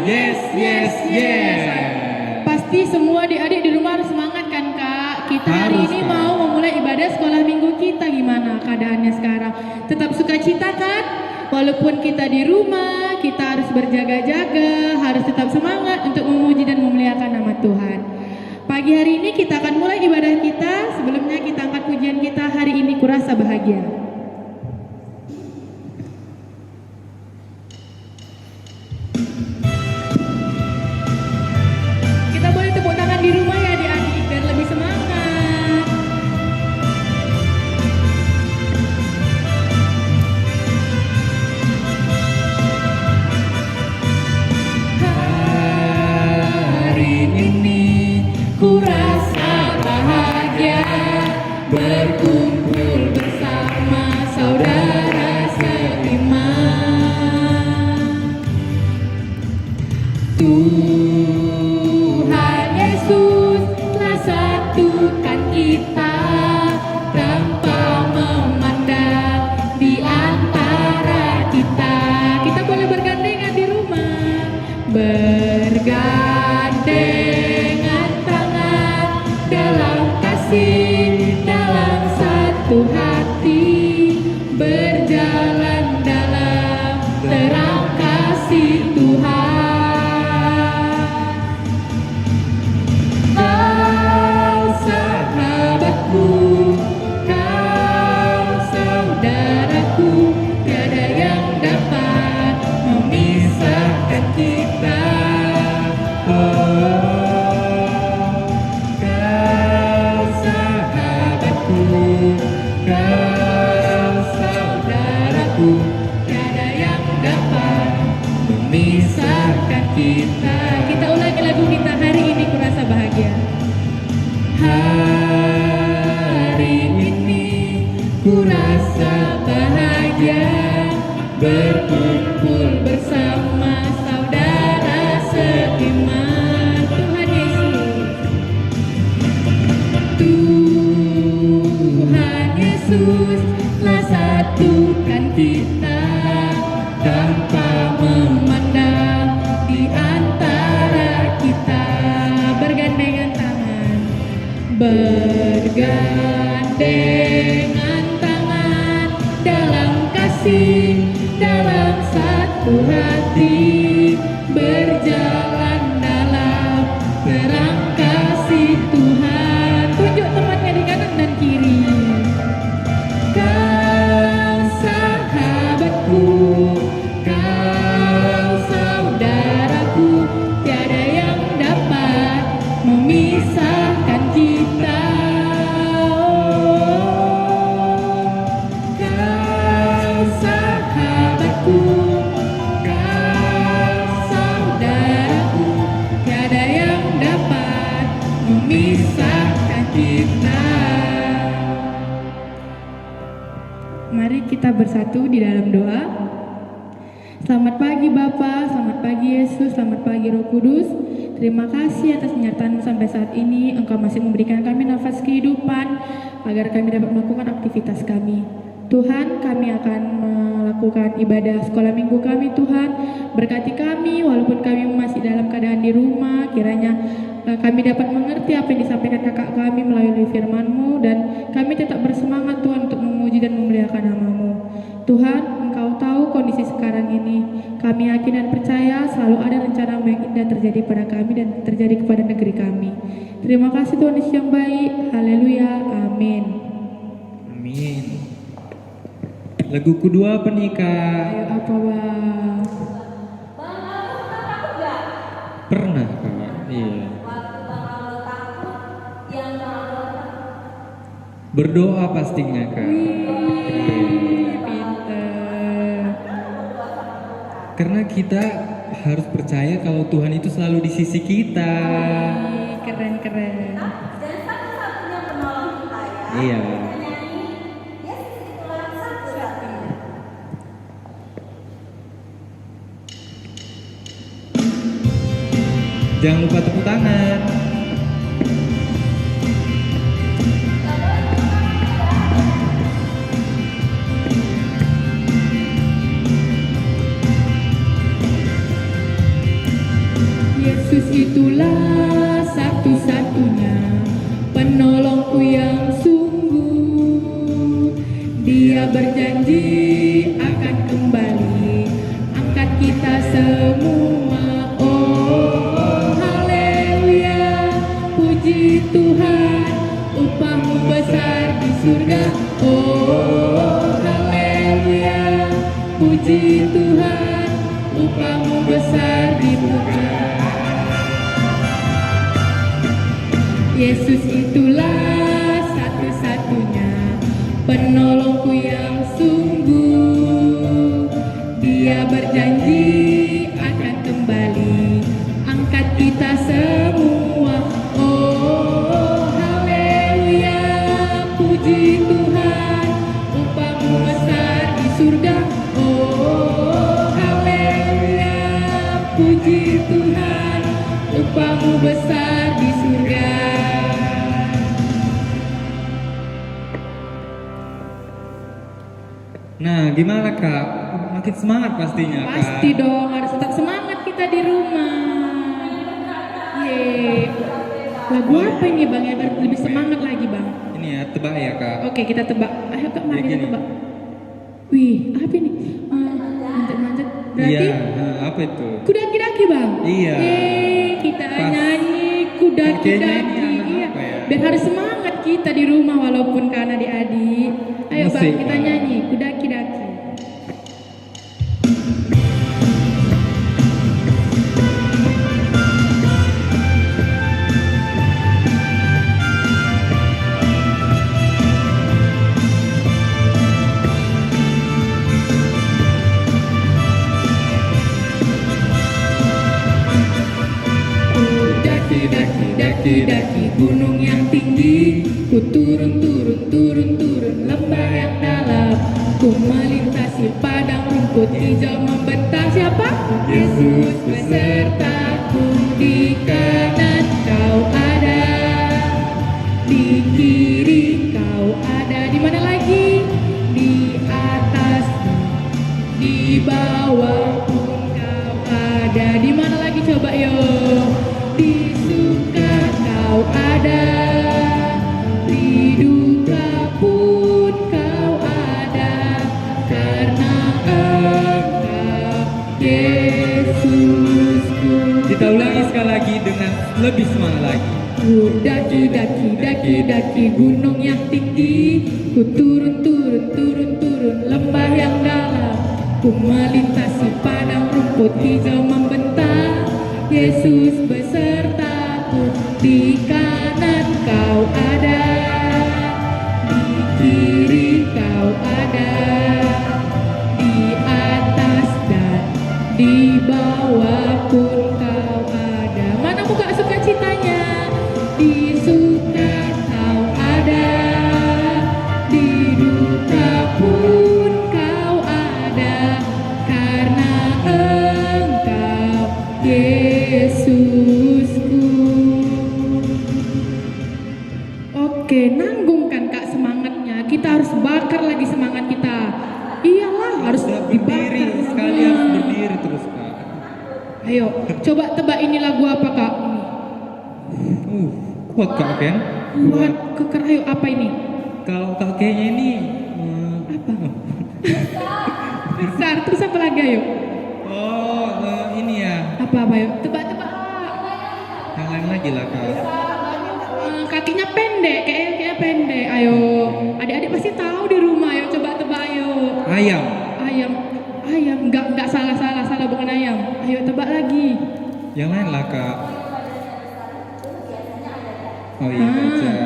Yes, yes, yes. Pasti semua adik-adik di rumah harus semangat kan Kak? Kita hari Harus, ini Kak. mau memulai ibadah sekolah minggu kita. Gimana keadaannya sekarang? Tetap sukacita kan? Walaupun kita di rumah, kita harus berjaga-jaga, harus tetap semangat untuk memuji dan memuliakan nama Tuhan. Pagi hari ini kita akan mulai ibadah kita. Sebelumnya kita angkat pujian kita, hari ini kurasa bahagia. Kita boleh tepuk tangan di rumah ya adik-adik biar lebih semangat. Hari ini ku rasa bahagia berkumpul bersama saudara seiman. Tuhan Yesus telah satukan kita tanpa memandang di antara kita. Kita boleh bergandengan di rumah, bergandengan tangan dalam kasih, dalam satu hati, berjalan dalam terang kasih Tuhan. Kau sahabatku, kau saudaraku, tiada yang dapat memisahkan kita. Kau sahabatku, kau saudaraku, tiada yang dapat memisahkan kita. Kita ulangi lagu kita hari ini kurasa bahagia. Hari ini ku rasa bahagia berkumpul bersama saudara seiman. Tuhan Yesus, Tuhan Yesus telah satukan kita tanpa memandang di antara kita. bergandengan tangan. Bergandengan tangan dalam kasih, dalam satu hati, berjalan dalam terang kasih Tuhan. Tunjuk tempatnya di kanan dan kiri. Kau sahabatku, kau saudaraku, tiada yang dapat memisahkan kita. Kau sahabatku, kau saudaraku, tiada yang dapat memisahkan kita. Mari kita bersatu di dalam doa. Selamat pagi Bapa, selamat pagi Yesus, selamat pagi Roh Kudus. Terima kasih atas penyertaan sampai saat ini. Engkau masih memberikan kami nafas kehidupan agar kami dapat melakukan aktivitas kami. Tuhan, kami akan melakukan ibadah sekolah minggu kami. Tuhan, berkati kami walaupun kami masih dalam keadaan di rumah. Kiranya kami dapat mengerti apa yang disampaikan kakak kami melalui firman-Mu, dan kami tetap bersemangat Tuhan untuk memuji dan memuliakan nama-Mu. Tuhan, Engkau tahu kondisi sekarang ini. Kami yakin dan percaya selalu ada rencana yang indah terjadi pada kami dan terjadi kepada negeri kami. Terima kasih Tuhan Yesus yang baik. Haleluya. Amin. Amin. Lagu kedua apa nih Kak? Ayo apa Bang? Pernah Kak? Iya. Berdoa pastinya Kak. Pinter. Karena kita harus percaya kalau Tuhan itu selalu di sisi kita. Keren-keren. Dan satu-satunya penolong kita ya. Iya. Nyanyi, Yesus itulah satu-satunya. Jangan lupa tepuk tangan. Yesus itulah satu-satunya penolongku yang sungguh. Dia berjanji akan kembali angkat kita semua. Oh haleluya, puji Tuhan, upahmu besar di surga. Oh haleluya, puji Tuhan, upahmu besar di surga. Yesus itulah satu-satunya penolongku yang sungguh. Dia berjanji akan kembali angkat kita semua. Oh haleluya, puji Tuhan, upahmu besar di surga. Oh haleluya, puji Tuhan, upahmu besar di surga. Nah, gimana Kak? Makin semangat pastinya Kak. Pasti dong, harus tetap semangat kita di rumah. Ye. Lagu apa ini Bang ya? Biar lebih semangat lagi Bang. Ini ya, tebak ya Kak. Oke, kita tebak. Ayo Kak, mari Ya, kita gini. tebak. Wih, apa ini? Manjat-manjat. Berarti Iya, apa itu? kudaki-daki Bang. Iya. Yeay, kita Pas. nyanyi Kayaknya kudaki-daki. ini anak Iya. apa ya? Biar harus semangat kita di rumah walaupun karena adik-adik. Ayo Bang, Musik, kita Bang. nyanyi kudaki-daki. Daki gunung yang tinggi, ku turun lembah yang dalam, ku melintasi padang rumput hijau membentang. Siapa? Yesus besertaku, di kanan kau ada, di kiri kau ada. Di mana lagi? Di atas, di bawah pun kau ada. Di mana lagi coba yo? Di suka kau ada, di duka pun kau ada, karena Engkau Yesusku. Kita ulangi sekali lagi dengan lebih semangat lagi. Ku daki gunung yang tinggi, ku turun lembah yang dalam, ku melintasi padang rumput hijau membentang. Yesus besertaku, di kanan kau ada, di kiri kau ada, di atas dan di bawah pun kau ada. Mana buka sukacitanya? Di suka kau ada, di duka pun kau ada, karena Engkau Yesusku. Oke, nanggungkan Kak semangatnya. Kita harus bakar lagi semangat kita. Iyalah, harus Berdiri dibakar. sekali, harus berdiri terus Kak. Ayo, coba tebak ini lagu apa Kak? Kuat Kak Ken. Buat keker, ayo apa ini? Kalau Kak kayaknya ini Apa? Besar, terus apa lagi ayo? ini ya. Apa ayo? Tebak-tebak. Yang lain lagi lah Kak. Kakinya pendek, kayaknya pendek. Ayo, adik-adik pasti tahu di rumah. Ayo coba tebak ayo. Ayam. Ayam, enggak salah bukan ayam. Ayo tebak lagi. Yang lain lah Kak. Oh iya gajah.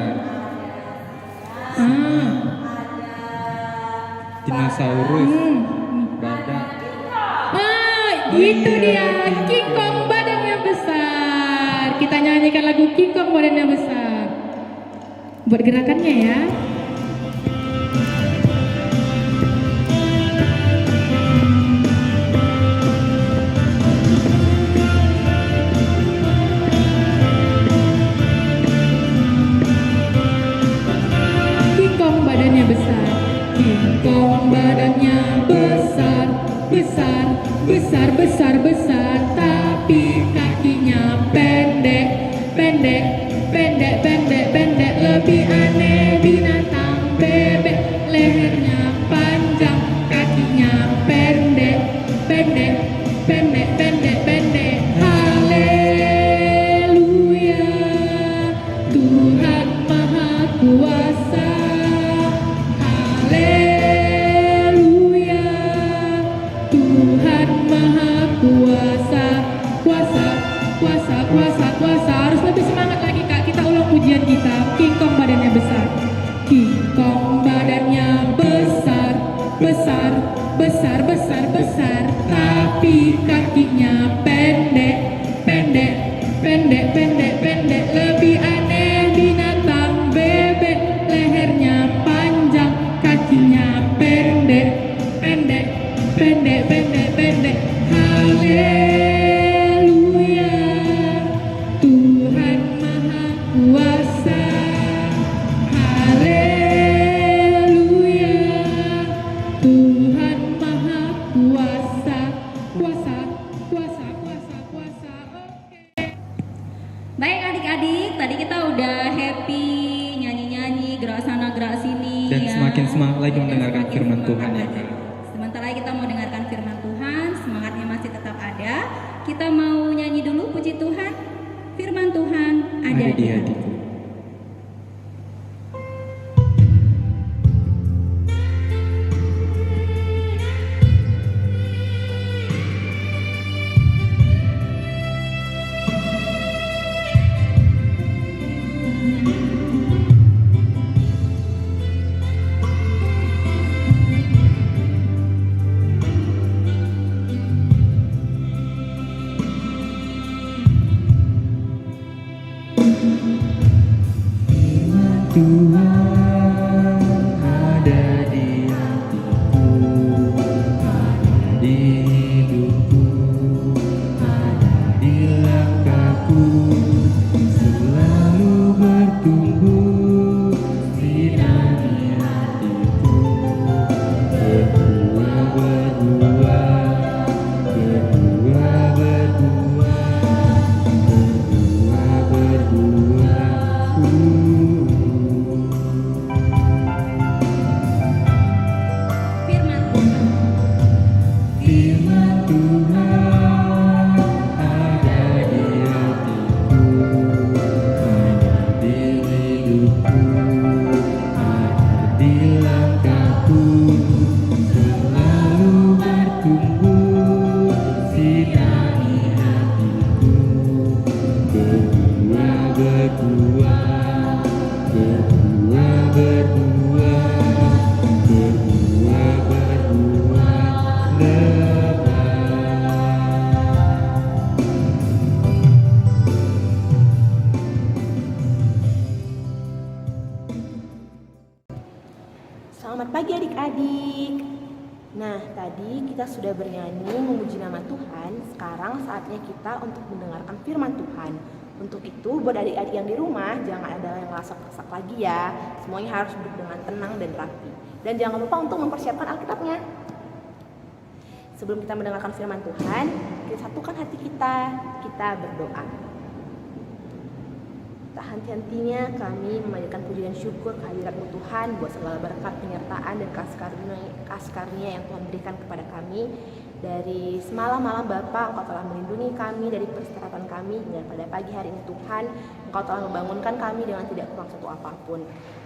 Dinosaurus. Badak. Itu iya, dia, King Kong badannya besar. Kita nyanyikan lagu King Kong badannya besar. Buat gerakannya ya. King Kong badannya besar. King Kong badannya besar, besar, besar, besar, besar, tapi kakinya pendek, pendek, pendek, pendek, pendek. Lebih aneh binatang bebek, lehernya panjang, kakinya pendek, pendek, pendek, pendek, pendek. Haleluya, Tuhan Maha Kuasa. Haleluya, Tuhan Maha Kuasa. Kuasa, kuasa, kuasa, kuasa. Harus lebih semangat lagi Kak. Kita ulang pujian kita. King Kong badannya besar. King Kong badannya besar, besar, besar, besar, besar. Tapi kakinya pendek, pendek, pendek, pendek, pendek. Lebih aneh binatang bebek, lehernya panjang, kakinya pendek, pendek, pendek, pendek, pendek. Haleluya, Tuhan Maha Kuasa. Haleluya, Tuhan Maha Kuasa. Kuasa, kuasa, kuasa, kuasa. Oke. Baik adik-adik, tadi kita udah happy, nyanyi-nyanyi, gerak sana gerak sini Dan ya. semakin semangat lagi Dan mendengarkan semakin firman semangat Tuhan ya, lagi. Kak. Sebentar lagi kita mau dengarkan firman Tuhan, semangatnya masih tetap ada. Kita mau nyanyi dulu puji Tuhan. Firman Tuhan ada di hati. hatiku. Tuhan ada di hatiku, ada di hidupku, ada di langkahku, selalu bertumbuh sinari hatiku, berbuah, berbuah, berbuah, berbuah, berbuah, berbuah. Firman Tuhan. Firman Tuhan ada di hatiku, ada di hidupku, ada di langkahku, selalu bertumbuh sinari hatiku, berbuah, berbuah, berbuah, berbuah, berbuah, berbuah, lebat. Selamat pagi adik-adik. Nah, tadi kita sudah bernyanyi memuji nama Tuhan. Sekarang saatnya kita untuk mendengarkan firman Tuhan. Untuk itu, buat adik-adik yang di rumah, jangan ada yang ngelasak-ngelasak lagi ya. Semuanya harus duduk dengan tenang dan rapi. Dan jangan lupa untuk mempersiapkan Alkitabnya. Sebelum kita mendengarkan firman Tuhan, kita satukan hati kita berdoa. Tak henti-hentinya kami memanjatkan puji dan syukur kehadirat-Mu Tuhan buat segala berkat, penyertaan, dan kasih karunia yang Tuhan berikan kepada kami. Dari semalam malam Bapa, Engkau telah melindungi kami dari perseratan kami, dan pada pagi hari ini Tuhan, Engkau telah membangunkan kami dengan tidak kurang satu apapun.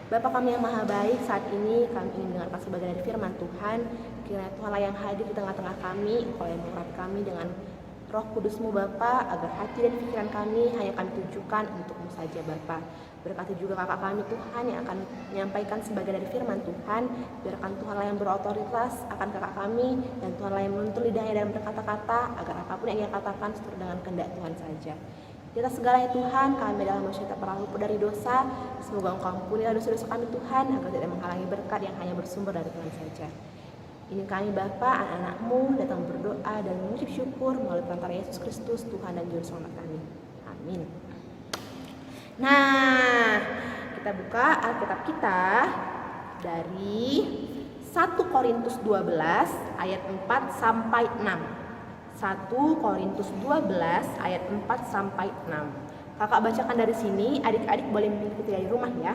Bapa kami yang maha baik, saat ini kami ingin mendengarkan sebagian dari firman Tuhan. Kiranya Tuhanlah yang hadir di tengah-tengah kami, Engkau yang mengurapi kami dengan Roh Kudus-Mu Bapa, agar hati dan pikiran kami hanya kami tujukan untuk-Mu saja Bapa. Berkati juga kakak kami Tuhan yang akan menyampaikan sebagian dari firman Tuhan. Biarkan Tuhanlah yang berotoritas akan kakak kami, dan Tuhanlah yang menuntun lidahnya dalam berkata-kata, agar apapun yang ia katakan seturut dengan kehendak Tuhan saja. Di atas segalanya Tuhan, kami dalam manusia tak pernah luput dari dosa. Semoga Engkau ampunilah dosa-dosa kami Tuhan, agar tidak menghalangi berkat yang hanya bersumber dari Tuhan saja. Ini kami Bapa, anak-anak-Mu datang berdoa dan mengucap syukur melalui perantara Yesus Kristus, Tuhan dan Juru Selamat kami. Amin. Nah, kita buka Alkitab kita dari 1 Korintus 12 ayat 4 sampai 6. 1 1 Korintus 12 ayat 4 sampai 6. Kakak bacakan dari sini, adik-adik boleh mengikuti dari rumah ya.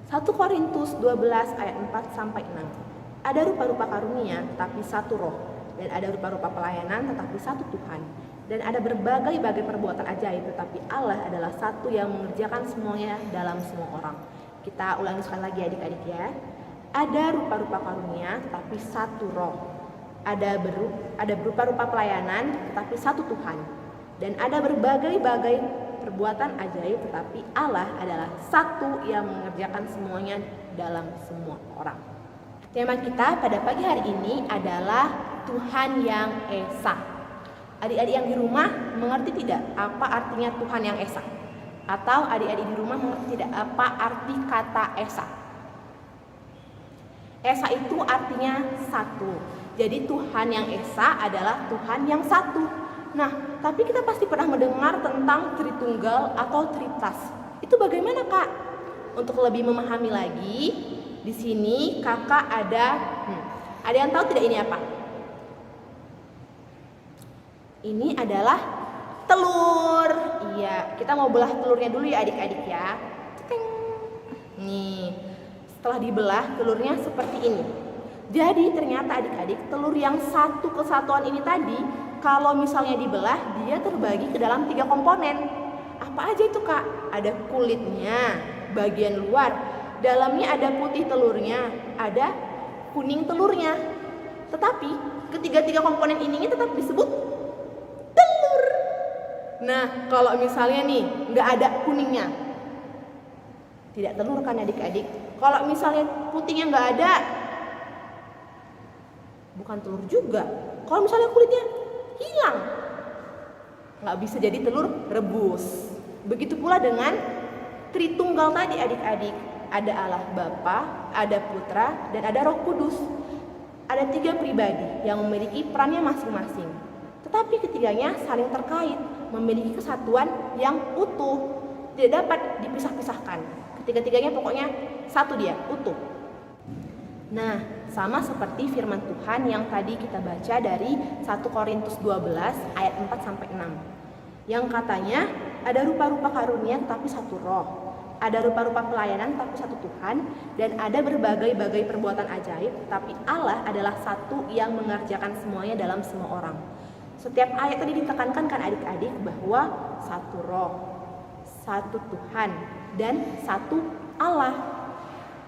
1 Korintus 12 ayat 4 sampai 6. Ada rupa-rupa karunia tetapi satu roh, dan ada rupa-rupa pelayanan tetapi satu Tuhan. Dan ada berbagai-bagai perbuatan ajaib, tetapi Allah adalah satu yang mengerjakan semuanya dalam semua orang. Kita ulangi sekali lagi adik-adik ya. Ada rupa-rupa karunia tetapi satu roh. Ada berupa-rupa pelayanan tetapi satu Tuhan. Dan ada berbagai-bagai perbuatan ajaib, tetapi Allah adalah satu yang mengerjakan semuanya dalam semua orang. Tema kita pada pagi hari ini adalah Tuhan yang Esa. Adik-adik yang di rumah mengerti tidak apa artinya Tuhan yang Esa? Atau adik-adik di rumah mengerti tidak apa arti kata Esa? Esa itu artinya satu. Jadi Tuhan yang Esa adalah Tuhan yang satu. Nah, tapi kita pasti pernah mendengar tentang Tritunggal atau Tritas. Itu bagaimana, Kak? Untuk lebih memahami lagi, di sini Kakak ada yang tahu tidak ini apa? Ini adalah telur. Iya, kita mau belah telurnya dulu ya adik-adik ya. Ceteng. Nih, setelah dibelah telurnya seperti ini. Jadi ternyata adik-adik telur yang satu kesatuan ini tadi, kalau misalnya dibelah dia terbagi ke dalam 3 komponen. Apa aja itu Kak? Ada kulitnya, bagian luar, dalamnya ada putih telurnya, ada kuning telurnya. Tetapi ketiga-tiga komponen ini tetap disebut telur. Nah, kalau misalnya nih nggak ada kuningnya, tidak telur kan adik-adik. Kalau misalnya putihnya nggak ada, bukan telur juga. Kalau misalnya kulitnya hilang, nggak bisa jadi telur rebus. Begitu pula dengan Tritunggal tadi adik-adik. Ada Allah Bapa, ada Putra, dan ada Roh Kudus. Ada 3 pribadi yang memiliki perannya masing-masing. Tetapi ketiganya saling terkait, memiliki kesatuan yang utuh, tidak dapat dipisah-pisahkan. Ketiga-tiganya pokoknya satu dia, utuh. Nah, sama seperti firman Tuhan yang tadi kita baca dari 1 Korintus 12 ayat 4 sampai 6. Yang katanya ada rupa-rupa karunia tetapi satu roh. Ada rupa-rupa pelayanan tapi satu Tuhan, dan ada berbagai-bagai perbuatan ajaib, tapi Allah adalah satu yang mengerjakan semuanya dalam semua orang. Setiap ayat tadi ditekankan kan adik-adik bahwa satu roh, satu Tuhan, dan satu Allah.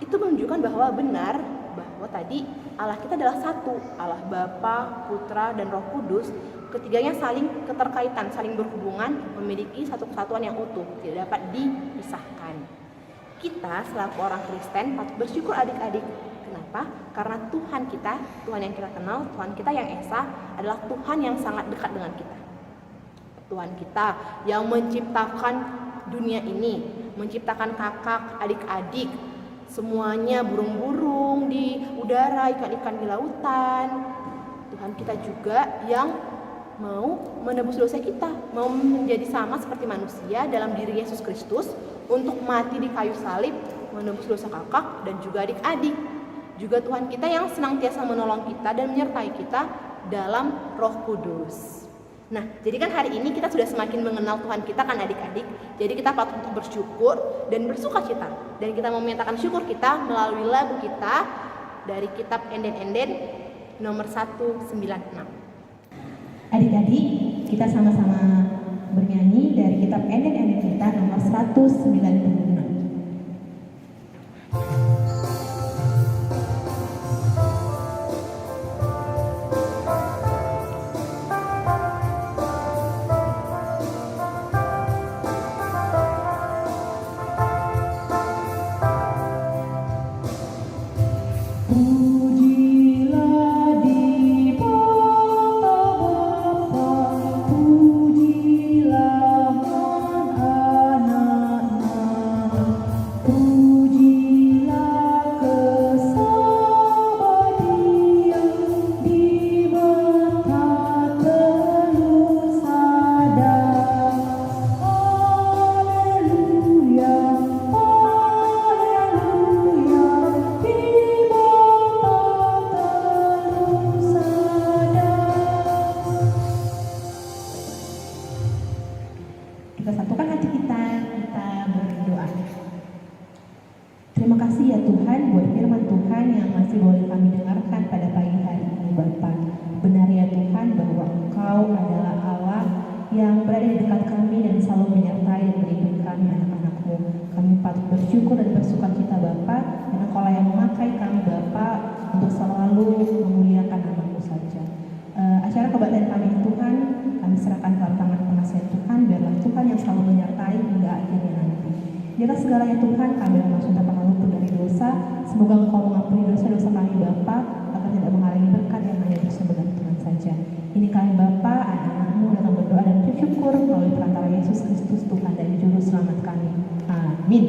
Itu menunjukkan bahwa benar bahwa tadi Allah kita adalah satu, Allah Bapa, Putra, dan Roh Kudus. Ketiganya saling keterkaitan, saling berhubungan, memiliki satu kesatuan yang utuh, tidak dapat dipisahkan. Kita selaku orang Kristen patut bersyukur adik-adik. Kenapa? Karena Tuhan kita, Tuhan yang kita kenal, Tuhan kita yang Esa adalah Tuhan yang sangat dekat dengan kita. Tuhan kita yang menciptakan dunia ini, menciptakan kakak, adik-adik, semuanya burung-burung di udara, ikan-ikan di lautan. Tuhan kita juga yang mau menebus dosa kita, mau menjadi sama seperti manusia dalam diri Yesus Kristus untuk mati di kayu salib, menebus dosa kakak dan juga adik-adik. Juga Tuhan kita yang senantiasa menolong kita dan menyertai kita dalam Roh Kudus. Nah, jadi kan hari ini kita sudah semakin mengenal Tuhan kita kan adik-adik. Jadi kita patut untuk bersyukur dan bersukacita. Dan kita mau menyatakan syukur kita melalui lagu kita dari kitab Enden-Enden nomor 196. Adik-adik, kita sama-sama bernyanyi dari kitab Enden-Enden kita nomor 196. Pujilah Kita satukan hati kita berdoa. Terima kasih ya Tuhan buat firman Tuhan yang masih boleh kami dengarkan pada pagi hari ini Bapa. Benar ya Tuhan bahwa Engkau adalah Allah yang berada di dekat kami dan selalu menyertai dan melindungi kami anak-anak-Mu. Kami patut bersyukur dan bersuka cita Bapa, karena Engkau yang memakai kami Bapa untuk selalu memuliakan nama-Mu saja. Acara kebaktian kami Tuhan, kami serahkan ke tangan penasihat Tuhan, biarlah Tuhan yang selalu menyertai hingga akhirnya nanti. Di atas segalanya Tuhan, kami bermaksud tak pernah luput dari dosa. Semoga Engkau mengampuni dosa-dosa kami Bapa, agar tidak menghalangi berkat yang hanya bersumber dari Tuhan saja. Ini kami Bapa, anak-anak-Mu datang berdoa dan bersyukur melalui perantara Yesus Kristus Tuhan dan Juru Selamat kami. Amin.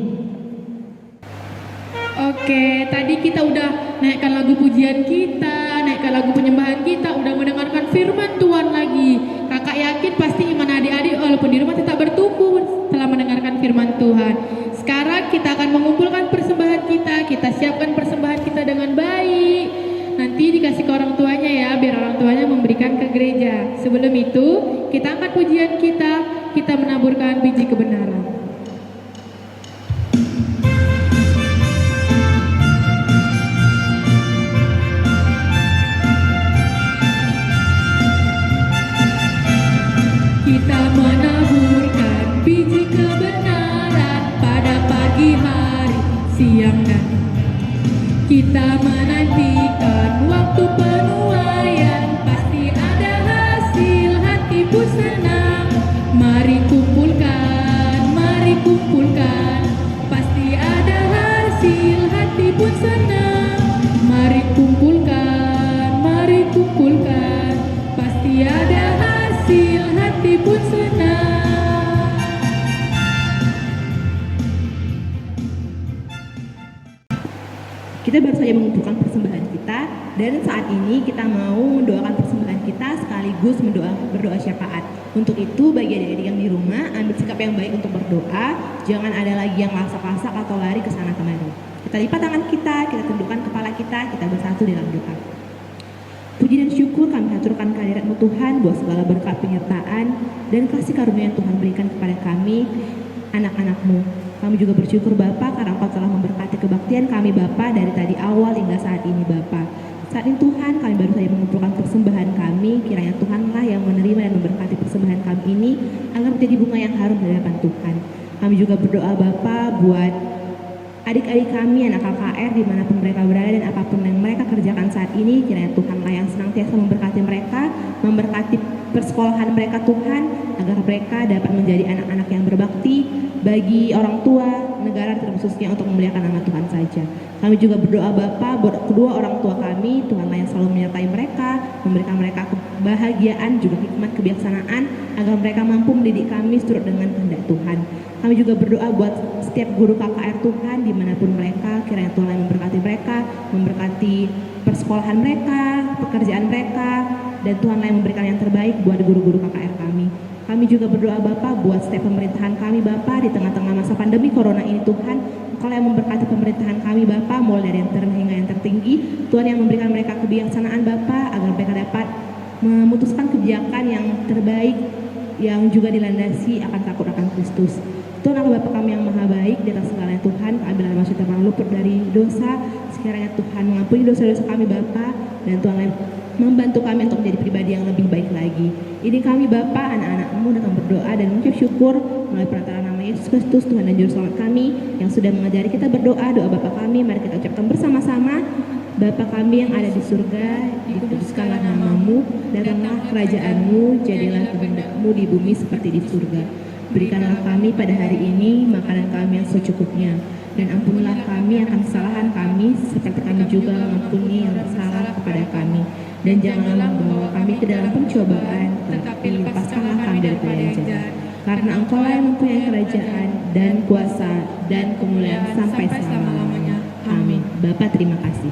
Oke, tadi kita udah naikkan lagu pujian kita, naikkan lagu penyembahan kita, udah mendengarkan firman Tuhan lagi. Kakak yakin pasti iman adik-adik walaupun di rumah tetap bertumbuh setelah mendengarkan firman Tuhan. Sekarang kita akan mengumpulkan persembahan kita siapkan persembahan kita dengan baik. Nanti dikasih ke orang tuanya ya, biar orang tuanya memberikan ke gereja. Sebelum itu, kita angkat pujian kita menaburkan biji kebenaran. Kita menaburkan biji kebenaran pada pagi hari, siang dan kita menantikan waktu penuaian, pasti ada hasil, hati pun senang. Mari kumpulkan, pasti ada hasil, hati pun senang. Mari kumpulkan, pasti ada hasil, hati pun senang. Kita baru saja mengumpulkan persembahan kita, dan saat ini kita mau mendoakan persembahan kita sekaligus berdoa syafaat. Untuk itu bagi adik-adik yang di rumah, ambil sikap yang baik untuk berdoa. Jangan ada lagi yang lasak-lasak atau lari ke sana kemari. Kita lipat tangan kita tundukkan kepala kita bersatu dalam doa. Puji dan syukur kami haturkan kehadirat-Mu Tuhan buat segala berkat penyertaan dan kasih karunia yang Tuhan berikan kepada kami, anak-anak-Mu. Kami juga bersyukur Bapa karena Engkau telah memberkati kebaktian kami Bapa dari tadi awal hingga saat ini Bapa. Saat ini Tuhan, kami baru saja mengumpulkan persembahan kami. Kiranya Tuhanlah yang menerima dan memberkati persembahan kami ini agar menjadi bunga yang harum di hadapan Tuhan. Kami juga berdoa Bapa buat adik-adik kami, anak KKR dimanapun mereka berada dan apapun yang mereka kerjakan saat ini. Kiranya Tuhanlah yang senantiasa memberkati mereka, memberkati persekolahan mereka Tuhan, agar mereka dapat menjadi anak-anak yang berbakti bagi orang tua, negara terkhususnya untuk memuliakan nama Tuhan saja. Kami juga berdoa Bapa buat kedua orang tua kami, Tuhanlah yang selalu menyertai mereka, memberikan mereka kebahagiaan, juga hikmat kebijaksanaan, agar mereka mampu mendidik kami seturut dengan kehendak Tuhan. Kami juga berdoa buat setiap guru KKR Tuhan dimanapun mereka, kiranya Tuhan yang memberkati mereka, memberkati persekolahan mereka, pekerjaan mereka, dan Tuhanlah yang memberikan yang terbaik buat guru-guru KKR kami. Kami juga berdoa Bapa buat setiap pemerintahan kami Bapa di tengah-tengah masa pandemi Corona ini Tuhan. Engkau yang memberkati pemerintahan kami Bapa mulai dari yang terendah hingga yang tertinggi. Tuhan yang memberikan mereka kebijaksanaan Bapa agar mereka dapat memutuskan kebijakan yang terbaik yang juga dilandasi akan takut akan Kristus. Tuhan Allah Bapa kami yang maha baik, di atas segalanya Tuhan, kami dalam maksud tak pernah luput dari dosa. Sekiranya Tuhan mengampuni dosa-dosa kami Bapa, dan Tuhan membantu kami untuk menjadi pribadi yang lebih baik lagi. Ini kami Bapa, anak-anak-Mu datang berdoa dan mengucap syukur melalui perantara nama Yesus Kristus, Tuhan dan Juru Selamat kami, yang sudah mengajari kita berdoa. Doa Bapa kami, mari kita ucapkan bersama-sama. Bapa kami yang ada di surga, dikuduskanlah nama-Mu, datanglah kerajaan-Mu, jadilah kehendak-Mu di bumi seperti di surga. Berikanlah kami pada hari ini makanan kami yang secukupnya, dan ampunilah kami akan kesalahan kami, seperti kami juga mengampuni yang bersalah kepada kami. Dan janganlah membawa kami ke dalam pencobaan, tetapi lepaskanlah kami daripada yang jahat. Karena Engkau yang mempunyai kerajaan dan kuasa dan kemuliaan sampai selama-lamanya. Amin. Bapa terima kasih.